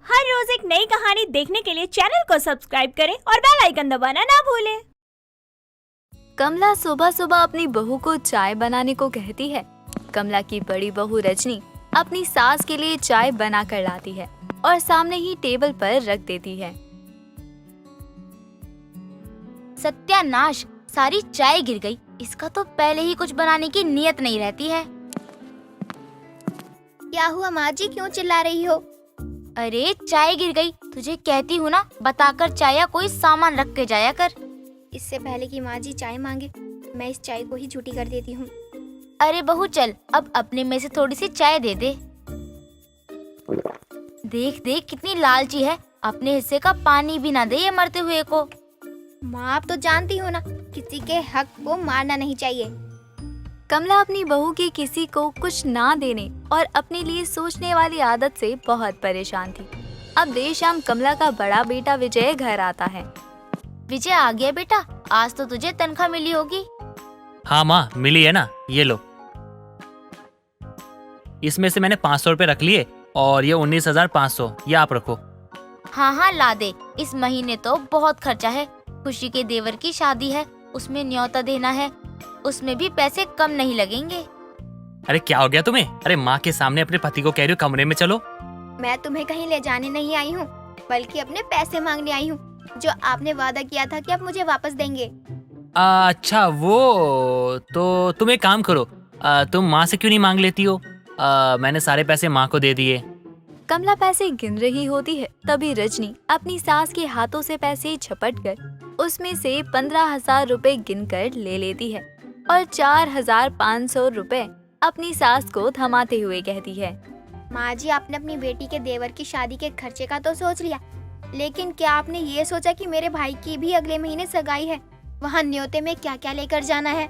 हर रोज एक नई कहानी देखने के लिए चैनल को सब्सक्राइब करें और बेल आइकन दबाना ना भूलें। कमला सुबह सुबह अपनी बहू को चाय बनाने को कहती है। कमला की बड़ी बहू रजनी अपनी सास के लिए चाय बना कर लाती है और सामने ही टेबल पर रख देती है। सत्यानाश, सारी चाय गिर गई। इसका तो पहले ही कुछ बनाने की नीयत नहीं रहती है। क्या हुआ माँ जी, क्यों चिल्ला रही हो? अरे चाय गिर गई, तुझे कहती हूँ ना, बताकर चाय या कोई सामान रख के जाया कर। इससे पहले कि माँ जी चाय मांगे, मैं इस चाय को ही झूठी कर देती हूँ। अरे बहू चल, अब अपने में से थोड़ी सी चाय दे दे। देख देख कितनी लालची है, अपने हिस्से का पानी भी ना दे ये मरते हुए को। माँ आप तो जानती हो ना, किसी के हक को मारना नहीं चाहिए। कमला अपनी बहू की किसी को कुछ ना देने और अपने लिए सोचने वाली आदत से बहुत परेशान थी। अब देर शाम कमला का बड़ा बेटा विजय घर आता है। विजय आ गया बेटा, आज तो तुझे तनख्वाह मिली होगी। हाँ माँ, मिली है ना, ये लो। इसमें से मैंने 500 रुपए रख लिए और ये 19,500 ये आप रखो। हाँ हाँ ला दे, इस महीने तो बहुत खर्चा है। खुशी के देवर की शादी है, उसमें न्योता देना है, उसमें भी पैसे कम नहीं लगेंगे। अरे क्या हो गया तुम्हें? अरे माँ के सामने अपने पति को कह रही हो कमरे में चलो। मैं तुम्हें कहीं ले जाने नहीं आई हूँ, बल्कि अपने पैसे मांगने आई हूँ, जो आपने वादा किया था कि आप मुझे वापस देंगे। अच्छा वो तो तुम एक काम करो, तुम माँ से क्यों नहीं मांग लेती हो? मैंने सारे पैसे माँ को दे दिए। कमला पैसे गिन रही होती है, तभी रजनी अपनी सास के हाथों से पैसे झपट कर उसमें से 15,000 रुपए गिनकर ले लेती है और 4,500 रुपए अपनी सास को थमाते हुए कहती है। माँ जी आपने अपनी बेटी के देवर की शादी के खर्चे का तो सोच लिया, लेकिन क्या आपने ये सोचा कि मेरे भाई की भी अगले महीने सगाई है, वहाँ न्योते में क्या क्या लेकर जाना है?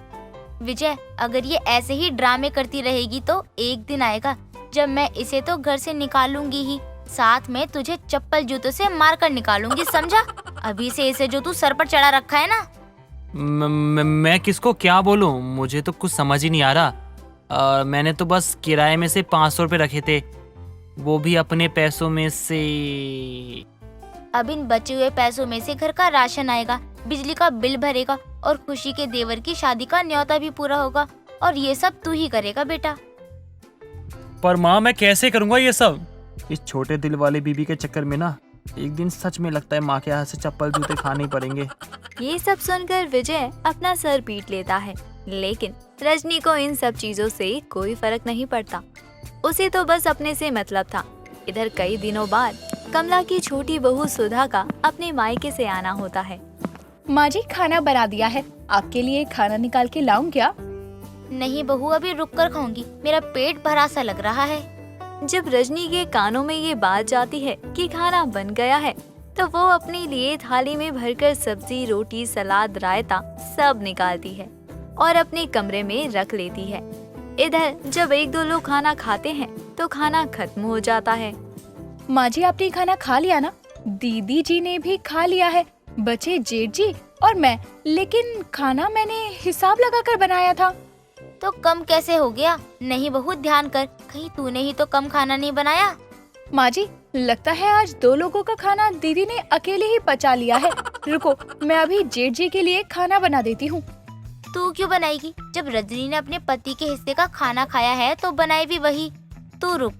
विजय, अगर ये ऐसे ही ड्रामे करती रहेगी तो एक दिन आएगा जब मैं इसे तो घर से निकालूंगी ही, साथ में तुझे चप्पल जूतों से मार कर निकालूंगी, समझा? अभी से इसे जो तू सर पर चढ़ा रखा है ना। मैं किसको क्या बोलूं, मुझे तो कुछ समझ ही नहीं आ रहा। मैंने तो बस किराए में से 500 रुपए रखे थे, वो भी अपने पैसों में से। अब इन बचे हुए पैसों में से घर का राशन आएगा, बिजली का बिल भरेगा और खुशी के देवर की शादी का न्योता भी पूरा होगा, और ये सब तू ही करेगा बेटा। पर माँ मैं कैसे करूँगा ये सब? इस छोटे दिल वाले बीबी के चक्कर में ना एक दिन सच में लगता है माँ के हाथ से चप्पल जूते खाने ही पड़ेंगे। ये सब सुनकर विजय अपना सर पीट लेता है, लेकिन रजनी को इन सब चीजों से कोई फर्क नहीं पड़ता। उसे तो बस अपने से मतलब था। इधर कई दिनों बाद कमला की छोटी बहू सुधा का अपने मायके से आना होता है। माँ जी खाना बना दिया है, आपके लिए खाना निकाल के लाऊं क्या? नहीं बहू, अभी रुक कर खाऊंगी, मेरा पेट भरा सा लग रहा है। जब रजनी के कानों में ये बात जाती है कि खाना बन गया है, तो वो अपने लिए थाली में भरकर सब्जी, रोटी, सलाद, रायता सब निकालती है और अपने कमरे में रख लेती है। इधर जब एक दो लोग खाना खाते हैं तो खाना खत्म हो जाता है। माँ जी आपने खाना खा लिया ना? दीदी जी ने भी खा लिया है, बचे जेठ जी और मैं, लेकिन खाना मैंने हिसाब लगाकर बनाया था। तो कम कैसे हो गया? नहीं बहू ध्यान कर, कहीं तूने ही तो कम खाना नहीं बनाया। माँ जी लगता है आज 2 लोगों का खाना दीदी ने अकेले ही पचा लिया है। रुको, मैं अभी जेठ जी के लिए खाना बना देती हूँ। तू क्यों बनाएगी? जब रजनी ने अपने पति के हिस्से का खाना खाया है तो बनाए भी वही। तू रुक।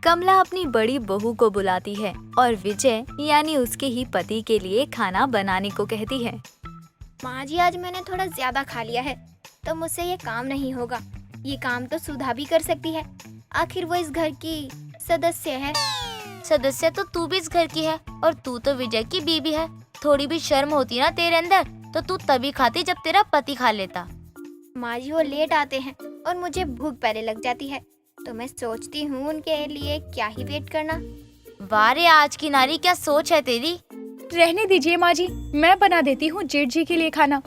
कमला अपनी बड़ी बहू को बुलाती है और विजय यानी उसके ही पति के लिए खाना बनाने को कहती है। माँ जी आज मैंने थोड़ा ज्यादा खा लिया है, तो मुझसे ये काम नहीं होगा। ये काम तो सुधा भी कर सकती है, आखिर वो इस घर की सदस्य है। सदस्य तो तू भी इस घर की है, और तू तो विजय की बीबी है। थोड़ी भी शर्म होती ना तेरे अंदर, तो तू तभी खाती जब तेरा पति खा लेता। माँ जी वो लेट आते हैं और मुझे भूख पहले लग जाती है, तो मैं सोचती हूँ उनके लिए क्या ही वेट करना। वारे आज की नारी, क्या सोच है तेरी। रहने दीजिए माँ जी, मैं बना देती हूँ जेठ जी के लिए खाना।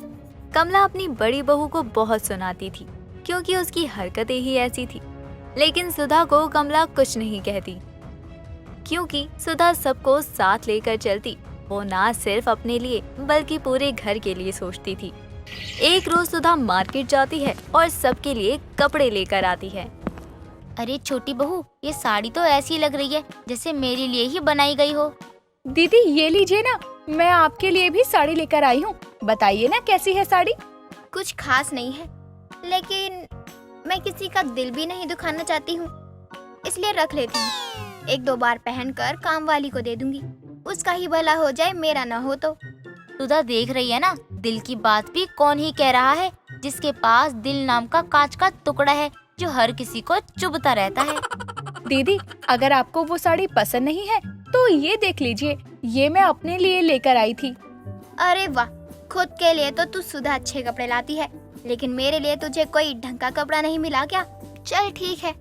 कमला अपनी बड़ी बहू को बहुत सुनाती थी, क्योंकि उसकी हरकतें ही ऐसी थी। लेकिन सुधा को कमला कुछ नहीं कहती, क्योंकि सुधा सबको साथ लेकर चलती। वो ना सिर्फ अपने लिए बल्कि पूरे घर के लिए सोचती थी। एक रोज सुधा मार्केट जाती है और सबके लिए कपड़े लेकर आती है। अरे छोटी बहू, ये साड़ी तो ऐसी लग रही है जैसे मेरे लिए ही बनाई गई हो। दीदी ये लीजिए ना, मैं आपके लिए भी साड़ी लेकर आई हूँ। बताइए ना कैसी है साड़ी। कुछ खास नहीं है, लेकिन मैं किसी का दिल भी नहीं दुखाना चाहती हूँ, इसलिए रख लेती हूँ। 1-2 बार पहनकर काम वाली को दे दूंगी, उसका ही भला हो जाए, मेरा ना हो तो। सुधा देख रही है ना, दिल की बात भी कौन ही कह रहा है, जिसके पास दिल नाम का कांच का टुकड़ा है जो हर किसी को चुभता रहता है। दीदी अगर आपको वो साड़ी पसंद नहीं है तो ये देख लीजिए, ये मैं अपने लिए लेकर आई थी। अरे वाह, खुद के लिए तो तू सुधा अच्छे कपड़े लाती है, लेकिन मेरे लिए तुझे कोई ढंग का कपड़ा नहीं मिला क्या? चल ठीक है,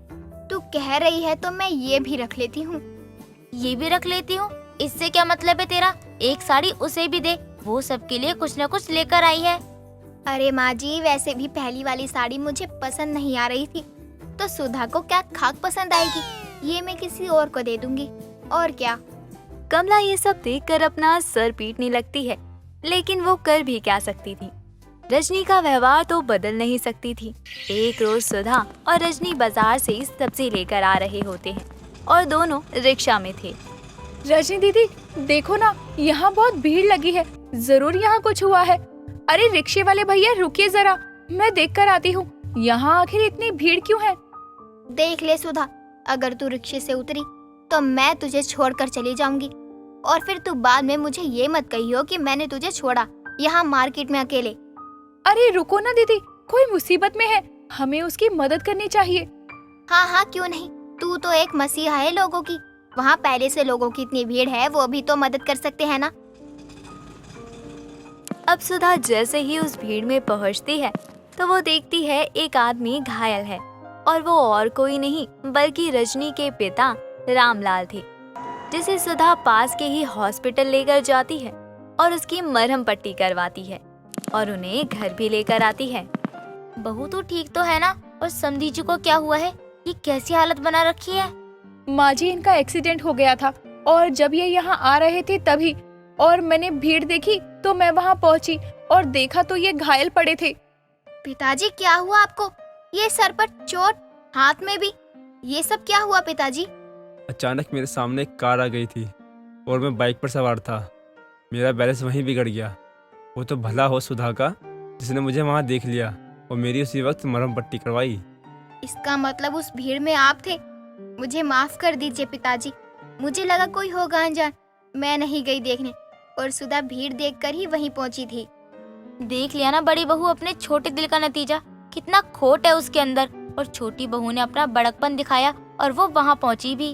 तू कह रही है तो मैं ये भी रख लेती हूँ। ये भी रख लेती हूँ, इससे क्या मतलब है तेरा? एक साड़ी उसे भी दे, वो सबके लिए कुछ न कुछ लेकर आई है। अरे माँ जी, वैसे भी पहली वाली साड़ी मुझे पसंद नहीं आ रही थी, तो सुधा को क्या खाक पसंद आएगी? ये मैं किसी और को दे दूंगी, और क्या। कमला ये सब देखकर अपना सर पीटने लगती है, लेकिन वो कर भी क्या सकती थी। रजनी का व्यवहार तो बदल नहीं सकती थी। एक रोज सुधा और रजनी बाजार से सब्जी लेकर आ रहे होते हैं और दोनों रिक्शा में थे। रजनी दीदी देखो ना, यहाँ बहुत भीड़ लगी है, जरूर यहाँ कुछ हुआ है। अरे रिक्शे वाले भैया रुकिए जरा, मैं देख कर आती हूँ, यहाँ आखिर इतनी भीड़ क्यों है। देख ले सुधा, अगर तू रिक्शे से उतरी तो मैं तुझे छोड़कर चली जाऊंगी, और फिर तू बाद में मुझे ये मत कहियो कि मैंने तुझे छोड़ा यहाँ मार्केट में अकेले। अरे रुको ना दीदी, कोई मुसीबत में है, हमें उसकी मदद करनी चाहिए। हाँ हाँ क्यों नहीं, तू तो एक मसीहा है लोगों की। वहाँ पहले से लोगों की इतनी भीड़ है, वो भी तो मदद कर सकते हैं ना। अब सुधा जैसे ही उस भीड़ में पहुंचती है तो वो देखती है एक आदमी घायल है, और वो और कोई नहीं बल्कि रजनी के पिता रामलाल थे, जिसे सुधा पास के ही हॉस्पिटल लेकर जाती है और उसकी मरहम पट्टी करवाती है और उन्हें घर भी लेकर आती है। बहू तो ठीक तो है ना? और समधी जी को क्या हुआ है? ये कैसी हालत बना रखी है? माँ जी इनका एक्सीडेंट हो गया था, और जब ये यहाँ आ रहे थे तभी, और मैंने भीड़ देखी तो मैं वहाँ पहुँची और देखा तो ये घायल पड़े थे। पिताजी क्या हुआ आपको? ये सर पर चोट, हाथ में भी, ये सब क्या हुआ पिताजी? अचानक मेरे सामने एक कार आ गई थी और मैं बाइक पर सवार था। मेरा बैलेंस वहीं बिगड़ गया। वो तो भला हो सुधा का, जिसने मुझे वहाँ देख लिया और मेरी उसी वक्त मरहम पट्टी करवाई। इसका मतलब उस भीड़ में आप थे। मुझे माफ कर दीजिए पिताजी, मुझे लगा कोई होगा अनजान, मैं नहीं गई देखने, और सुधा भीड़ देखकर ही वहीं पहुंची थी। देख लिया ना बड़ी बहू अपने छोटे दिल का नतीजा, कितना खोट है उसके अंदर। और छोटी बहू ने अपना बड़कपन दिखाया और वो वहाँ पहुँची भी।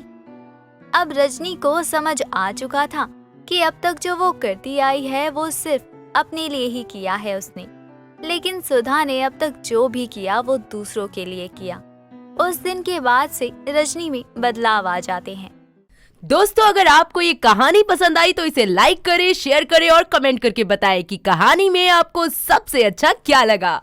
अब रजनी को समझ आ चुका था कि अब तक जो वो करती आई है वो सिर्फ अपने लिए ही किया है उसने, लेकिन सुधा ने अब तक जो भी किया वो दूसरों के लिए किया। उस दिन के बाद से रजनी में बदलाव आ जाते हैं। दोस्तों, अगर आपको ये कहानी पसंद आई तो इसे लाइक करें, शेयर करें और कमेंट करके बताएं कि कहानी में आपको सबसे अच्छा क्या लगा।